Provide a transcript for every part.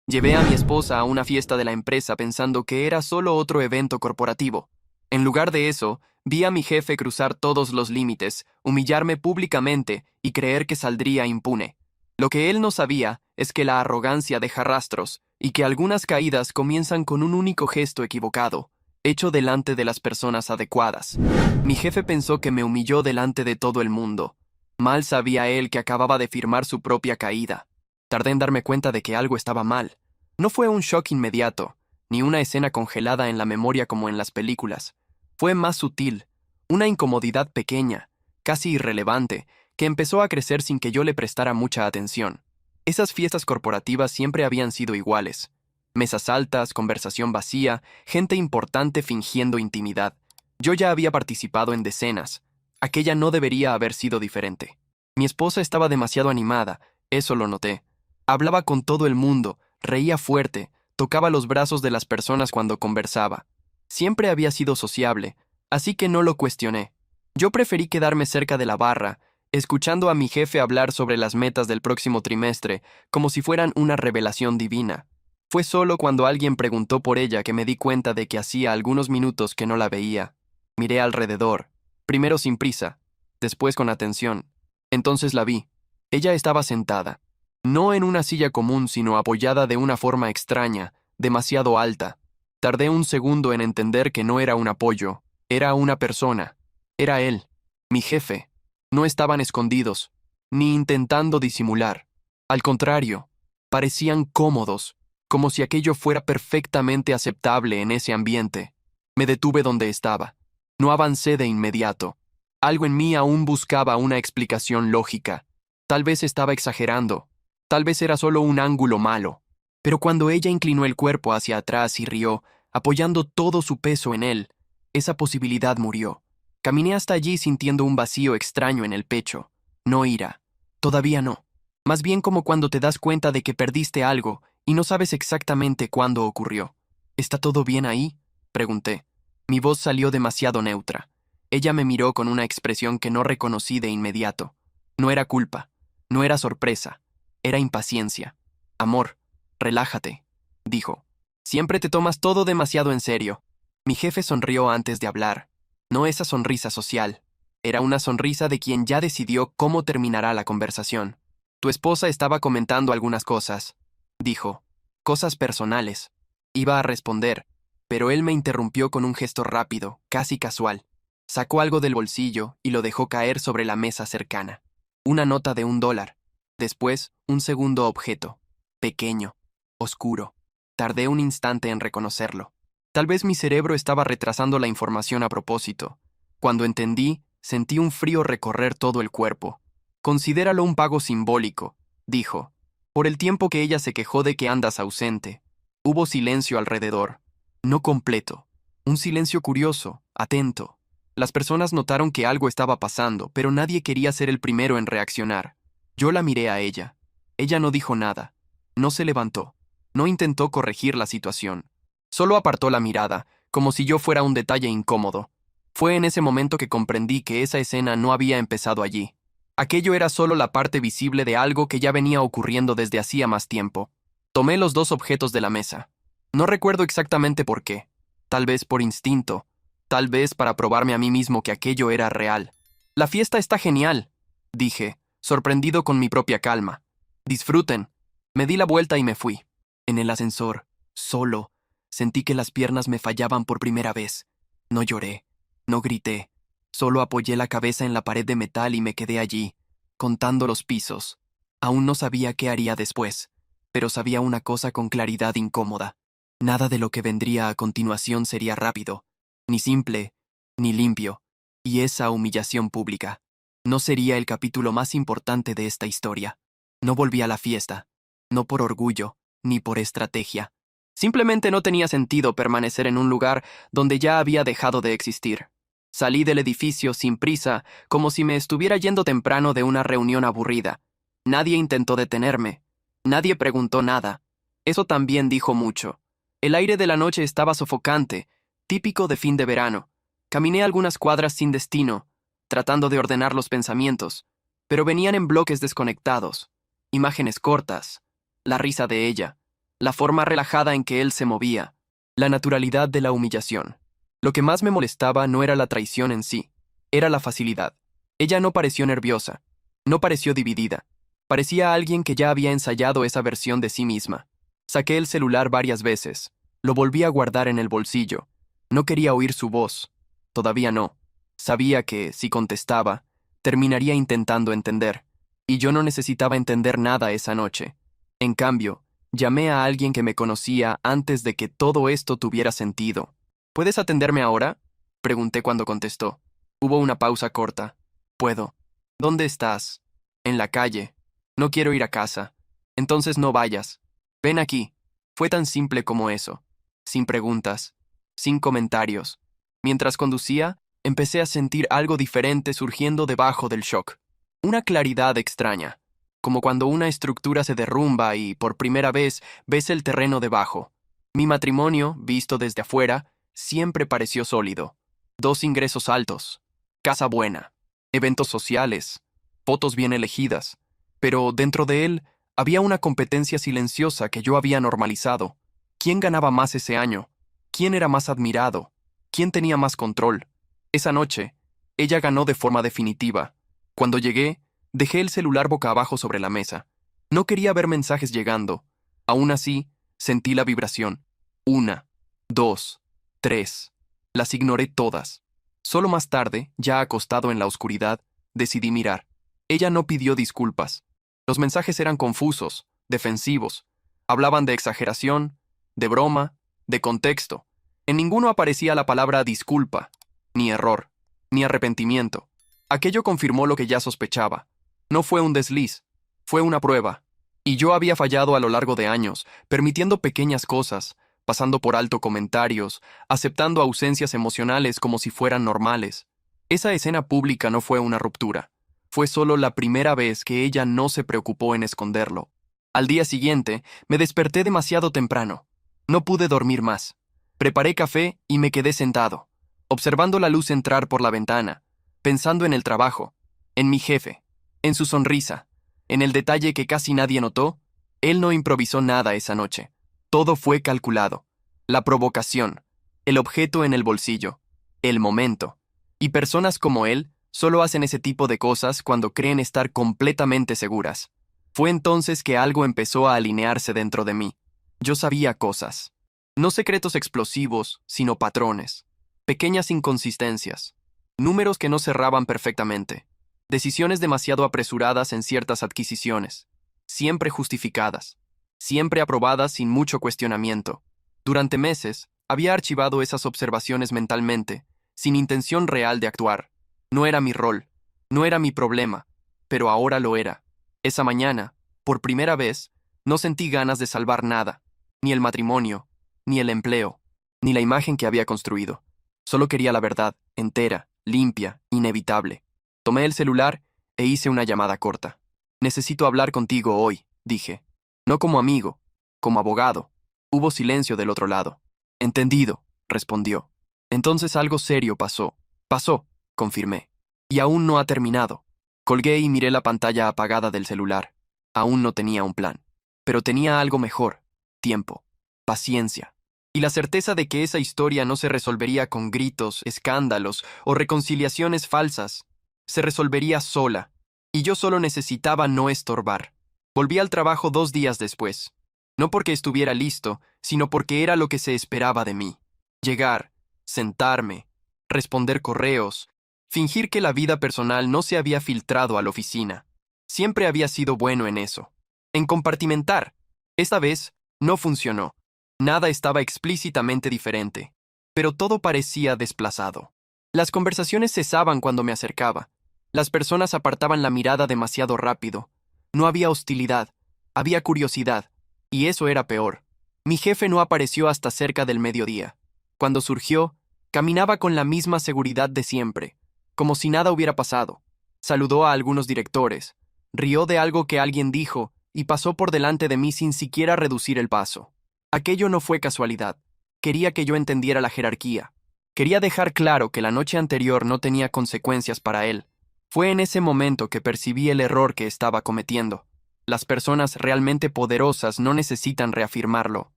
Llevé a mi esposa a una fiesta de la empresa pensando que era solo otro evento corporativo. En lugar de eso, vi a mi jefe cruzar todos los límites, humillarme públicamente y creer que saldría impune. Lo que él no sabía es que la arrogancia deja rastros y que algunas caídas comienzan con un único gesto equivocado, hecho delante de las personas adecuadas. Mi jefe pensó que me humilló delante de todo el mundo. Mal sabía él que acababa de firmar su propia caída. Tardé en darme cuenta de que algo estaba mal. No fue un shock inmediato, ni una escena congelada en la memoria como en las películas. Fue más sutil, una incomodidad pequeña, casi irrelevante, que empezó a crecer sin que yo le prestara mucha atención. Esas fiestas corporativas siempre habían sido iguales. Mesas altas, conversación vacía, gente importante fingiendo intimidad. Yo ya había participado en decenas. Aquella no debería haber sido diferente. Mi esposa estaba demasiado animada, eso lo noté. Hablaba con todo el mundo, reía fuerte, tocaba los brazos de las personas cuando conversaba. Siempre había sido sociable, así que no lo cuestioné. Yo preferí quedarme cerca de la barra, escuchando a mi jefe hablar sobre las metas del próximo trimestre, como si fueran una revelación divina. Fue solo cuando alguien preguntó por ella que me di cuenta de que hacía algunos minutos que no la veía. Miré alrededor, primero sin prisa, después con atención. Entonces la vi. Ella estaba sentada. No en una silla común, sino apoyada de una forma extraña, demasiado alta. Tardé un segundo en entender que no era un apoyo, era una persona. Era él, mi jefe. No estaban escondidos, ni intentando disimular. Al contrario, parecían cómodos, como si aquello fuera perfectamente aceptable en ese ambiente. Me detuve donde estaba. No avancé de inmediato. Algo en mí aún buscaba una explicación lógica. Tal vez estaba exagerando. Tal vez era solo un ángulo malo. Pero cuando ella inclinó el cuerpo hacia atrás y rió, apoyando todo su peso en él, esa posibilidad murió. Caminé hasta allí sintiendo un vacío extraño en el pecho. No ira. Todavía no. Más bien como cuando te das cuenta de que perdiste algo y no sabes exactamente cuándo ocurrió. ¿Está todo bien ahí?, pregunté. Mi voz salió demasiado neutra. Ella me miró con una expresión que no reconocí de inmediato. No era culpa. No era sorpresa. Era impaciencia. Amor, relájate, dijo. Siempre te tomas todo demasiado en serio. Mi jefe sonrió antes de hablar. No esa sonrisa social. Era una sonrisa de quien ya decidió cómo terminará la conversación. Tu esposa estaba comentando algunas cosas, dijo. Cosas personales. Iba a responder, pero él me interrumpió con un gesto rápido, casi casual. Sacó algo del bolsillo y lo dejó caer sobre la mesa cercana. Una nota de $1. Después, un segundo objeto. Pequeño. Oscuro. Tardé un instante en reconocerlo. Tal vez mi cerebro estaba retrasando la información a propósito. Cuando entendí, sentí un frío recorrer todo el cuerpo. Considéralo un pago simbólico, dijo. Por el tiempo que ella se quejó de que andas ausente. Hubo silencio alrededor. No completo. Un silencio curioso, atento. Las personas notaron que algo estaba pasando, pero nadie quería ser el primero en reaccionar. Yo la miré a ella. Ella no dijo nada. No se levantó. No intentó corregir la situación. Solo apartó la mirada, como si yo fuera un detalle incómodo. Fue en ese momento que comprendí que esa escena no había empezado allí. Aquello era solo la parte visible de algo que ya venía ocurriendo desde hacía más tiempo. Tomé los dos objetos de la mesa. No recuerdo exactamente por qué. Tal vez por instinto. Tal vez para probarme a mí mismo que aquello era real. La fiesta está genial, dije, sorprendido con mi propia calma. Disfruten. Me di la vuelta y me fui. En el ascensor, solo, sentí que las piernas me fallaban por primera vez. No lloré, no grité. Solo apoyé la cabeza en la pared de metal y me quedé allí, contando los pisos. Aún no sabía qué haría después, pero sabía una cosa con claridad incómoda. Nada de lo que vendría a continuación sería rápido, ni simple, ni limpio, y esa humillación pública no sería el capítulo más importante de esta historia. No volví a la fiesta, no por orgullo, ni por estrategia. Simplemente no tenía sentido permanecer en un lugar donde ya había dejado de existir. Salí del edificio sin prisa, como si me estuviera yendo temprano de una reunión aburrida. Nadie intentó detenerme. Nadie preguntó nada. Eso también dijo mucho. El aire de la noche estaba sofocante, típico de fin de verano. Caminé algunas cuadras sin destino, tratando de ordenar los pensamientos, pero venían en bloques desconectados. Imágenes cortas. La risa de ella. la forma relajada en que él se movía, la naturalidad de la humillación. Lo que más me molestaba no era la traición en sí, era la facilidad. Ella no pareció nerviosa, no pareció dividida. Parecía alguien que ya había ensayado esa versión de sí misma. Saqué el celular varias veces, lo volví a guardar en el bolsillo. No quería oír su voz, todavía no. Sabía que, si contestaba, terminaría intentando entender, y yo no necesitaba entender nada esa noche. En cambio, llamé a alguien que me conocía antes de que todo esto tuviera sentido. ¿Puedes atenderme ahora? Pregunté cuando contestó. Hubo una pausa corta. Puedo. ¿Dónde estás? En la calle. No quiero ir a casa. Entonces no vayas. Ven aquí. Fue tan simple como eso. Sin preguntas. Sin comentarios. Mientras conducía, empecé a sentir algo diferente surgiendo debajo del shock. Una claridad extraña, como cuando una estructura se derrumba y, por primera vez, ves el terreno debajo. Mi matrimonio, visto desde afuera, siempre pareció sólido. 2 ingresos altos, casa buena, eventos sociales, fotos bien elegidas. Pero dentro de él había una competencia silenciosa que yo había normalizado. ¿Quién ganaba más ese año? ¿Quién era más admirado? ¿Quién tenía más control? Esa noche, ella ganó de forma definitiva. Cuando llegué, dejé el celular boca abajo sobre la mesa. No quería ver mensajes llegando. Aún así, sentí la vibración. 1, 2, 3. Las ignoré todas. Solo más tarde, ya acostado en la oscuridad, decidí mirar. Ella no pidió disculpas. Los mensajes eran confusos, defensivos. Hablaban de exageración, de broma, de contexto. En ninguno aparecía la palabra disculpa, ni error, ni arrepentimiento. Aquello confirmó lo que ya sospechaba. No fue un desliz, fue una prueba. Y yo había fallado a lo largo de años, permitiendo pequeñas cosas, pasando por alto comentarios, aceptando ausencias emocionales como si fueran normales. Esa escena pública no fue una ruptura. Fue solo la primera vez que ella no se preocupó en esconderlo. Al día siguiente, me desperté demasiado temprano. No pude dormir más. Preparé café y me quedé sentado, observando la luz entrar por la ventana, pensando en el trabajo, en mi jefe, en su sonrisa, en el detalle que casi nadie notó. Él no improvisó nada esa noche. Todo fue calculado. La provocación, el objeto en el bolsillo, el momento. Y personas como él solo hacen ese tipo de cosas cuando creen estar completamente seguras. Fue entonces que algo empezó a alinearse dentro de mí. Yo sabía cosas. No secretos explosivos, sino patrones. Pequeñas inconsistencias. Números que no cerraban perfectamente. Decisiones demasiado apresuradas en ciertas adquisiciones. Siempre justificadas. Siempre aprobadas sin mucho cuestionamiento. Durante meses, había archivado esas observaciones mentalmente, sin intención real de actuar. No era mi rol, no era mi problema, pero ahora lo era. Esa mañana, por primera vez, no sentí ganas de salvar nada, ni el matrimonio, ni el empleo, ni la imagen que había construido. Solo quería la verdad, entera, limpia, inevitable. Tomé el celular e hice una llamada corta. Necesito hablar contigo hoy, dije. No como amigo, como abogado. Hubo silencio del otro lado. Entendido, respondió. Entonces algo serio pasó. Pasó, confirmé. Y aún no ha terminado. Colgué y miré la pantalla apagada del celular. Aún no tenía un plan. Pero tenía algo mejor. Tiempo. Paciencia. Y la certeza de que esa historia no se resolvería con gritos, escándalos o reconciliaciones falsas. Se resolvería sola. Y yo solo necesitaba no estorbar. Volví al trabajo 2 días después. No porque estuviera listo, sino porque era lo que se esperaba de mí. Llegar, sentarme, responder correos, fingir que la vida personal no se había filtrado a la oficina. Siempre había sido bueno en eso. En compartimentar. Esta vez, no funcionó. Nada estaba explícitamente diferente. Pero todo parecía desplazado. Las conversaciones cesaban cuando me acercaba. Las personas apartaban la mirada demasiado rápido. No había hostilidad, había curiosidad. Y eso era peor. Mi jefe no apareció hasta cerca del mediodía. Cuando surgió, caminaba con la misma seguridad de siempre, como si nada hubiera pasado. Saludó a algunos directores, rió de algo que alguien dijo y pasó por delante de mí sin siquiera reducir el paso. Aquello no fue casualidad. Quería que yo entendiera la jerarquía. Quería dejar claro que la noche anterior no tenía consecuencias para él. Fue en ese momento que percibí el error que estaba cometiendo. Las personas realmente poderosas no necesitan reafirmarlo.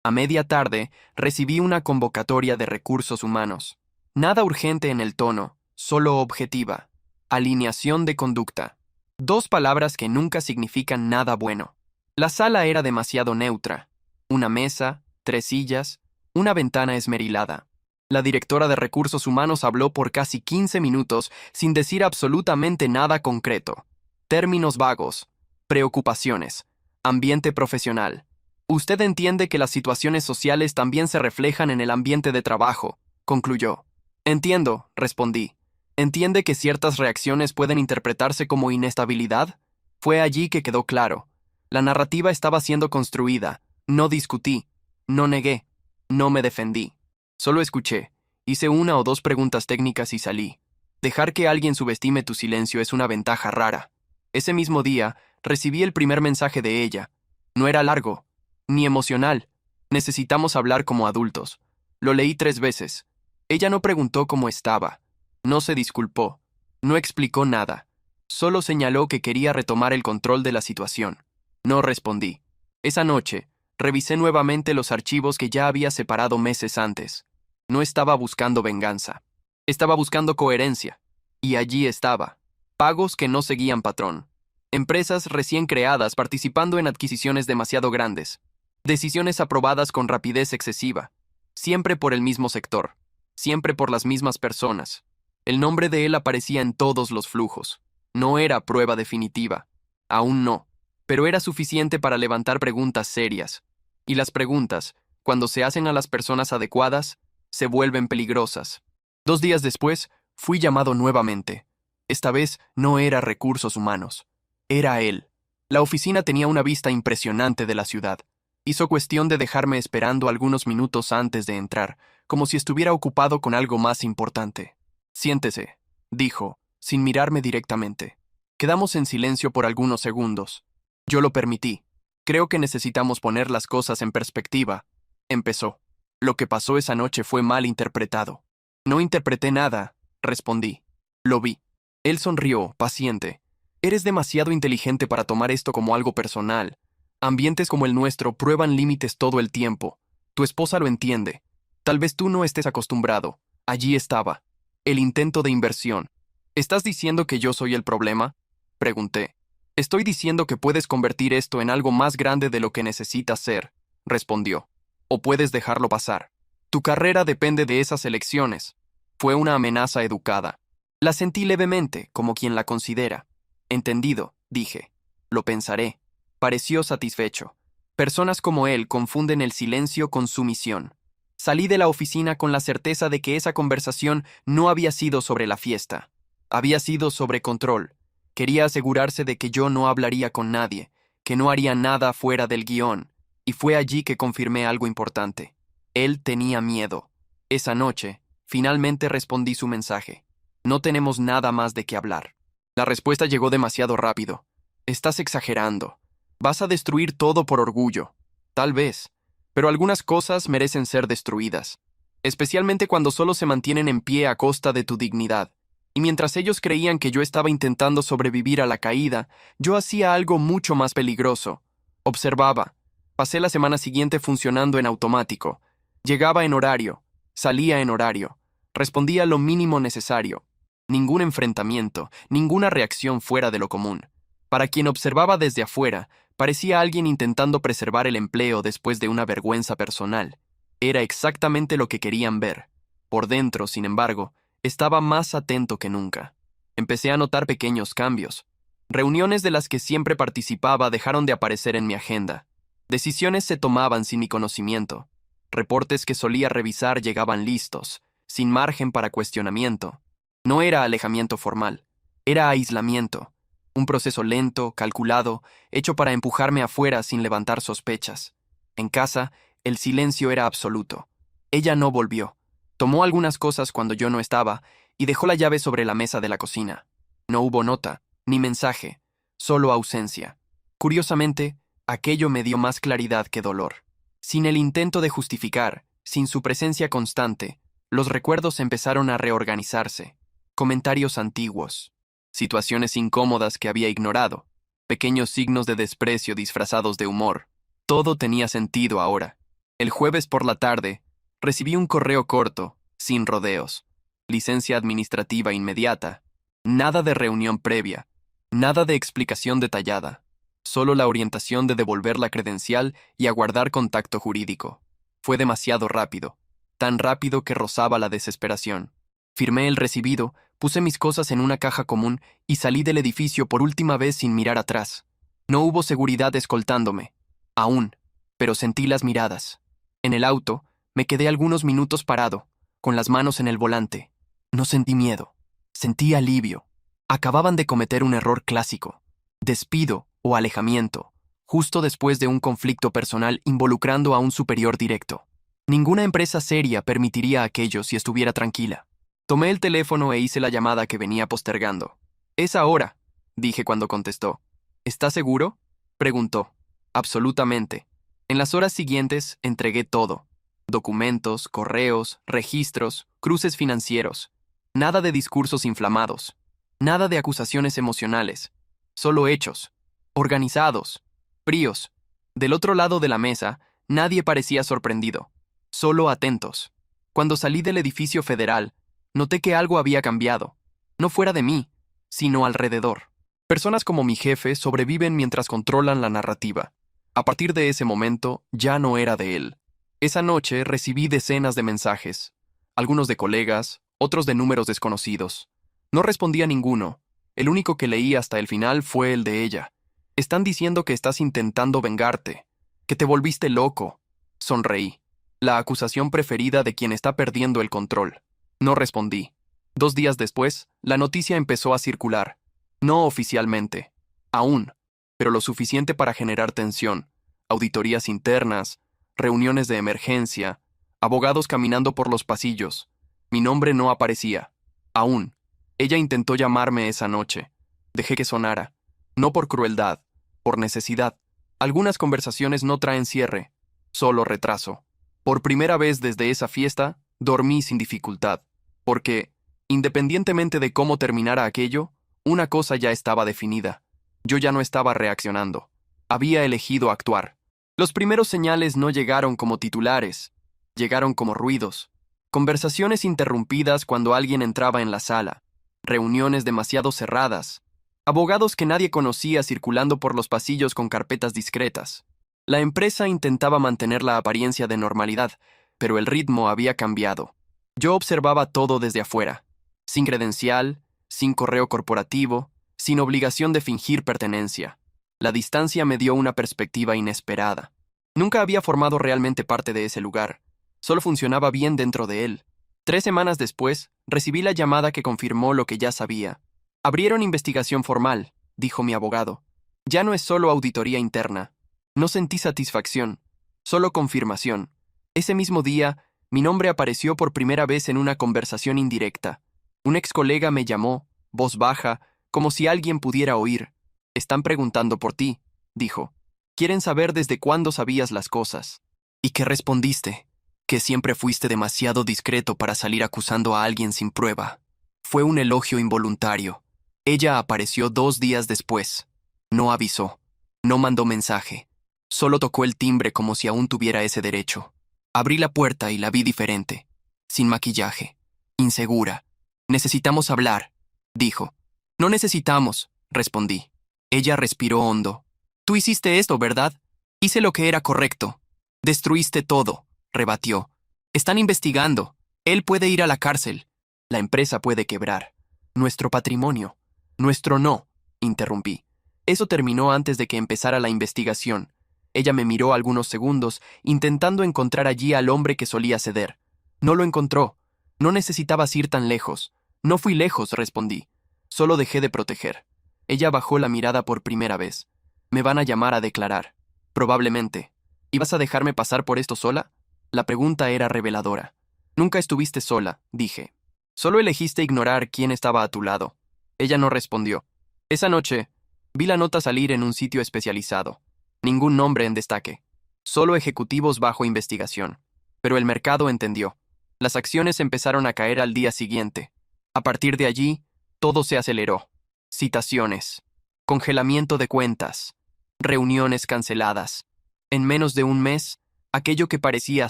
A media tarde, recibí una convocatoria de recursos humanos. Nada urgente en el tono, solo objetiva. Alineación de conducta. Dos palabras que nunca significan nada bueno. La sala era demasiado neutra. Una mesa, 3 sillas, una ventana esmerilada. La directora de recursos humanos habló por casi 15 minutos sin decir absolutamente nada concreto. Términos vagos. Preocupaciones. Ambiente profesional. Usted entiende que las situaciones sociales también se reflejan en el ambiente de trabajo, concluyó. Entiendo, respondí. ¿Entiende que ciertas reacciones pueden interpretarse como inestabilidad? Fue allí que quedó claro. La narrativa estaba siendo construida. No discutí. No negué. No me defendí. Solo escuché. Hice 1 o 2 preguntas técnicas y salí. Dejar que alguien subestime tu silencio es una ventaja rara. Ese mismo día, recibí el primer mensaje de ella. No era largo, ni emocional. Necesitamos hablar como adultos. Lo leí 3 veces. Ella no preguntó cómo estaba. No se disculpó. No explicó nada. Solo señaló que quería retomar el control de la situación. No respondí. Esa noche, revisé nuevamente los archivos que ya había separado meses antes. No estaba buscando venganza. Estaba buscando coherencia. Y allí estaba. Pagos que no seguían patrón. Empresas recién creadas participando en adquisiciones demasiado grandes. Decisiones aprobadas con rapidez excesiva. Siempre por el mismo sector. Siempre por las mismas personas. El nombre de él aparecía en todos los flujos. No era prueba definitiva. Aún no. Pero era suficiente para levantar preguntas serias. Y las preguntas, cuando se hacen a las personas adecuadas, se vuelven peligrosas. 2 días después, fui llamado nuevamente. Esta vez no era recursos humanos. Era él. La oficina tenía una vista impresionante de la ciudad. Hizo cuestión de dejarme esperando algunos minutos antes de entrar, como si estuviera ocupado con algo más importante. Siéntese, dijo, sin mirarme directamente. Quedamos en silencio por algunos segundos. Yo lo permití. Creo que necesitamos poner las cosas en perspectiva. Empezó. Lo que pasó esa noche fue mal interpretado. No interpreté nada, respondí. Lo vi. Él sonrió, paciente. Eres demasiado inteligente para tomar esto como algo personal. Ambientes como el nuestro prueban límites todo el tiempo. Tu esposa lo entiende. Tal vez tú no estés acostumbrado. Allí estaba. El intento de inversión. ¿Estás diciendo que yo soy el problema? Pregunté. Estoy diciendo que puedes convertir esto en algo más grande de lo que necesitas ser, respondió. O puedes dejarlo pasar. Tu carrera depende de esas elecciones. Fue una amenaza educada. La sentí levemente, como quien la considera. Entendido, dije. Lo pensaré. Pareció satisfecho. Personas como él confunden el silencio con sumisión. Salí de la oficina con la certeza de que esa conversación no había sido sobre la fiesta. Había sido sobre control. Quería asegurarse de que yo no hablaría con nadie, que no haría nada fuera del guión, y fue allí que confirmé algo importante. Él tenía miedo. Esa noche, finalmente respondí su mensaje. No tenemos nada más de qué hablar. La respuesta llegó demasiado rápido. Estás exagerando. Vas a destruir todo por orgullo. Tal vez. Pero algunas cosas merecen ser destruidas. Especialmente cuando solo se mantienen en pie a costa de tu dignidad. Y mientras ellos creían que yo estaba intentando sobrevivir a la caída, yo hacía algo mucho más peligroso. Observaba. Pasé la semana siguiente funcionando en automático. Llegaba en horario. Salía en horario. Respondía lo mínimo necesario. Ningún enfrentamiento, ninguna reacción fuera de lo común. Para quien observaba desde afuera, parecía alguien intentando preservar el empleo después de una vergüenza personal. Era exactamente lo que querían ver. Por dentro, sin embargo, estaba más atento que nunca. Empecé a notar pequeños cambios. Reuniones de las que siempre participaba dejaron de aparecer en mi agenda. Decisiones se tomaban sin mi conocimiento. Reportes que solía revisar llegaban listos, sin margen para cuestionamiento. No era alejamiento formal, era aislamiento. Un proceso lento, calculado, hecho para empujarme afuera sin levantar sospechas. En casa, el silencio era absoluto. Ella no volvió. Tomó algunas cosas cuando yo no estaba y dejó la llave sobre la mesa de la cocina. No hubo nota, ni mensaje, solo ausencia. Curiosamente, aquello me dio más claridad que dolor. Sin el intento de justificar, sin su presencia constante, los recuerdos empezaron a reorganizarse. Comentarios antiguos. Situaciones incómodas que había ignorado. pequeños signos de desprecio disfrazados de humor. Todo tenía sentido ahora. El jueves por la tarde, recibí un correo corto, sin rodeos. Licencia administrativa inmediata. Nada de reunión previa. Nada de explicación detallada. Solo la orientación de devolver la credencial y aguardar contacto jurídico. Fue demasiado rápido. Tan rápido que rozaba la desesperación. Firmé el recibido, puse mis cosas en una caja común y salí del edificio por última vez sin mirar atrás. No hubo seguridad escoltándome. Aún. Pero sentí las miradas. En el auto, me quedé algunos minutos parado, con las manos en el volante. No sentí miedo. Sentí alivio. Acababan de cometer un error clásico. Despido o alejamiento, justo después de un conflicto personal involucrando a un superior directo. Ninguna empresa seria permitiría aquello si estuviera tranquila. Tomé el teléfono e hice la llamada que venía postergando. «Es ahora», dije cuando contestó. «¿Está seguro?», preguntó. «Absolutamente». En las horas siguientes entregué todo. Documentos, correos, registros, cruces financieros. Nada de discursos inflamados. Nada de acusaciones emocionales. Solo hechos. Organizados. Fríos. Del otro lado de la mesa, nadie parecía sorprendido. Solo atentos. Cuando salí del edificio federal, noté que algo había cambiado. No fuera de mí, sino alrededor. Personas como mi jefe sobreviven mientras controlan la narrativa. A partir de ese momento, ya no era de él. Esa noche recibí decenas de mensajes. Algunos de colegas, otros de números desconocidos. No respondí a ninguno. El único que leí hasta el final fue el de ella. «Están diciendo que estás intentando vengarte, que te volviste loco». Sonreí. La acusación preferida de quien está perdiendo el control. No respondí. 2 días después, la noticia empezó a circular. No oficialmente. Aún. Pero lo suficiente para generar tensión. Auditorías internas, reuniones de emergencia, abogados caminando por los pasillos. Mi nombre no aparecía. Aún. Ella intentó llamarme esa noche. Dejé que sonara. No por crueldad, por necesidad. Algunas conversaciones no traen cierre, solo retraso. Por primera vez desde esa fiesta, dormí sin dificultad, porque, independientemente de cómo terminara aquello, una cosa ya estaba definida. Yo ya no estaba reaccionando. Había elegido actuar. Los primeros señales no llegaron como titulares, llegaron como ruidos. Conversaciones interrumpidas cuando alguien entraba en la sala. Reuniones demasiado cerradas. Abogados que nadie conocía circulando por los pasillos con carpetas discretas. La empresa intentaba mantener la apariencia de normalidad, pero el ritmo había cambiado. Yo observaba todo desde afuera, sin credencial, sin correo corporativo, sin obligación de fingir pertenencia. La distancia me dio una perspectiva inesperada. Nunca había formado realmente parte de ese lugar. Solo funcionaba bien dentro de él. 3 semanas después, recibí la llamada que confirmó lo que ya sabía. «Abrieron investigación formal», dijo mi abogado. «Ya no es solo auditoría interna». No sentí satisfacción, solo confirmación. Ese mismo día, mi nombre apareció por primera vez en una conversación indirecta. Un ex colega me llamó, voz baja, como si alguien pudiera oír. «Están preguntando por ti», dijo. «Quieren saber desde cuándo sabías las cosas». «¿Y qué respondiste?» «Que siempre fuiste demasiado discreto para salir acusando a alguien sin prueba». Fue un elogio involuntario. Ella apareció 2 días después. No avisó. No mandó mensaje. Solo tocó el timbre como si aún tuviera ese derecho. Abrí la puerta y la vi diferente. Sin maquillaje. Insegura. «Necesitamos hablar», dijo. «No necesitamos», respondí. Ella respiró hondo. «Tú hiciste esto, ¿verdad?» «Hice lo que era correcto». «Destruiste todo», rebatió. «Están investigando. Él puede ir a la cárcel. La empresa puede quebrar. Nuestro patrimonio». «Nuestro no», interrumpí. Eso terminó antes de que empezara la investigación. Ella me miró algunos segundos, intentando encontrar allí al hombre que solía ceder. No lo encontró. «No necesitabas ir tan lejos». «No fui lejos», respondí. «Solo dejé de proteger». Ella bajó la mirada por primera vez. «Me van a llamar a declarar». «Probablemente». «¿Y vas a dejarme pasar por esto sola?» La pregunta era reveladora. «Nunca estuviste sola», dije. «Solo elegiste ignorar quién estaba a tu lado». Ella no respondió. Esa noche, vi la nota salir en un sitio especializado. Ningún nombre en destaque. Solo ejecutivos bajo investigación. Pero el mercado entendió. Las acciones empezaron a caer al día siguiente. A partir de allí, todo se aceleró. Citaciones. congelamiento de cuentas, reuniones canceladas. En menos de un mes, aquello que parecía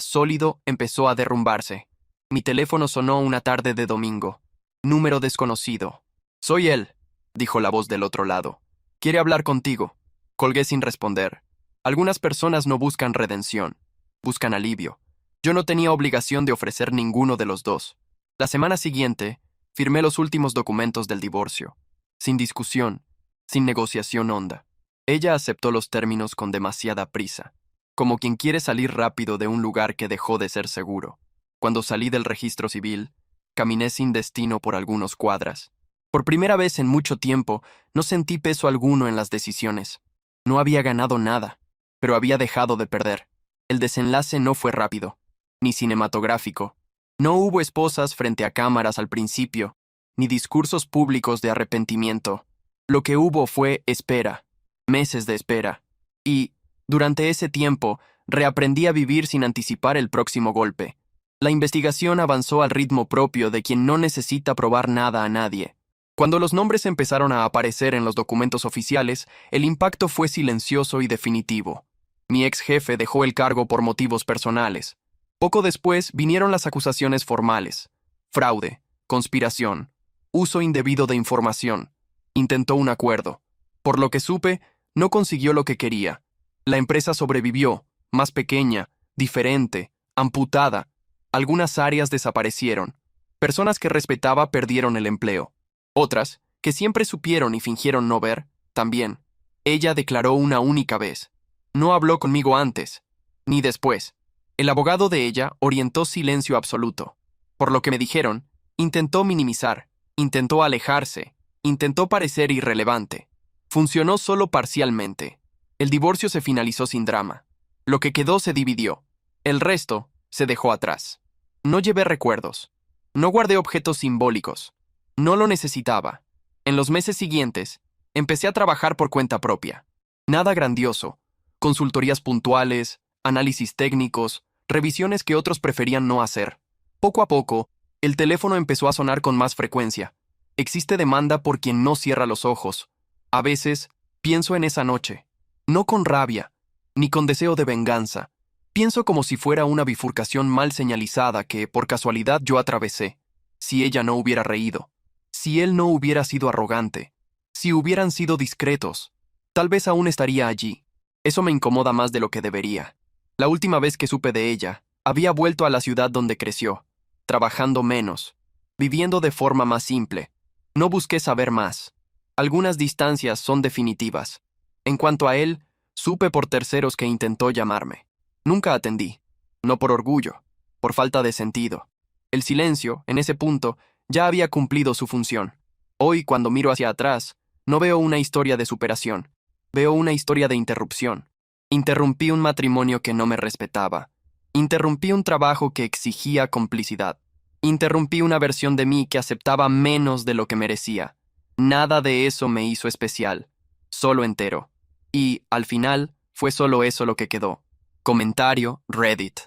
sólido empezó a derrumbarse. Mi teléfono sonó una tarde de domingo. Número desconocido. «Soy él», dijo la voz del otro lado. «Quiere hablar contigo». Colgué sin responder. Algunas personas no buscan redención, buscan alivio. Yo no tenía obligación de ofrecer ninguno de los dos. La semana siguiente, firmé los últimos documentos del divorcio. Sin discusión, sin negociación honda. Ella aceptó los términos con demasiada prisa, como quien quiere salir rápido de un lugar que dejó de ser seguro. Cuando salí del registro civil, caminé sin destino por algunas cuadras. Por primera vez en mucho tiempo, no sentí peso alguno en las decisiones. No había ganado nada, pero había dejado de perder. El desenlace no fue rápido, ni cinematográfico. No hubo esposas frente a cámaras al principio, ni discursos públicos de arrepentimiento. Lo que hubo fue espera, meses de espera. Y, durante ese tiempo, reaprendí a vivir sin anticipar el próximo golpe. La investigación avanzó al ritmo propio de quien no necesita probar nada a nadie. Cuando los nombres empezaron a aparecer en los documentos oficiales, el impacto fue silencioso y definitivo. Mi ex jefe dejó el cargo por motivos personales. Poco después vinieron las acusaciones formales. Fraude, conspiración, uso indebido de información. Intentó un acuerdo. Por lo que supe, no consiguió lo que quería. La empresa sobrevivió, más pequeña, diferente, amputada. Algunas áreas desaparecieron. Personas que respetaba perdieron el empleo. Otras, que siempre supieron y fingieron no ver, también. Ella declaró una única vez. No habló conmigo antes, ni después. El abogado de ella orientó silencio absoluto. Por lo que me dijeron, intentó minimizar, intentó alejarse, intentó parecer irrelevante. Funcionó solo parcialmente. El divorcio se finalizó sin drama. Lo que quedó se dividió. El resto se dejó atrás. No llevé recuerdos. No guardé objetos simbólicos. No lo necesitaba. En los meses siguientes, empecé a trabajar por cuenta propia. Nada grandioso. Consultorías puntuales, análisis técnicos, revisiones que otros preferían no hacer. Poco a poco, el teléfono empezó a sonar con más frecuencia. Existe demanda por quien no cierra los ojos. A veces, pienso en esa noche. No con rabia, ni con deseo de venganza. Pienso como si fuera una bifurcación mal señalizada que, por casualidad, yo atravesé. Si ella no hubiera reído. Si él no hubiera sido arrogante. Si hubieran sido discretos. Tal vez aún estaría allí. Eso me incomoda más de lo que debería. La última vez que supe de ella, había vuelto a la ciudad donde creció, trabajando menos, viviendo de forma más simple. No busqué saber más. Algunas distancias son definitivas. En cuanto a él, supe por terceros que intentó llamarme. Nunca atendí. No por orgullo, por falta de sentido. El silencio, en ese punto, ya había cumplido su función. Hoy, cuando miro hacia atrás, no veo una historia de superación. Veo una historia de interrupción. Interrumpí un matrimonio que no me respetaba. Interrumpí un trabajo que exigía complicidad. Interrumpí una versión de mí que aceptaba menos de lo que merecía. Nada de eso me hizo especial, solo entero. Y, al final, fue solo eso lo que quedó. Comentario, Reddit.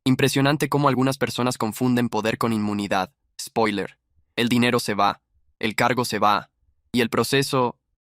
Impresionante cómo algunas personas confunden poder con inmunidad. Spoiler. El dinero se va, el cargo se va, y el proceso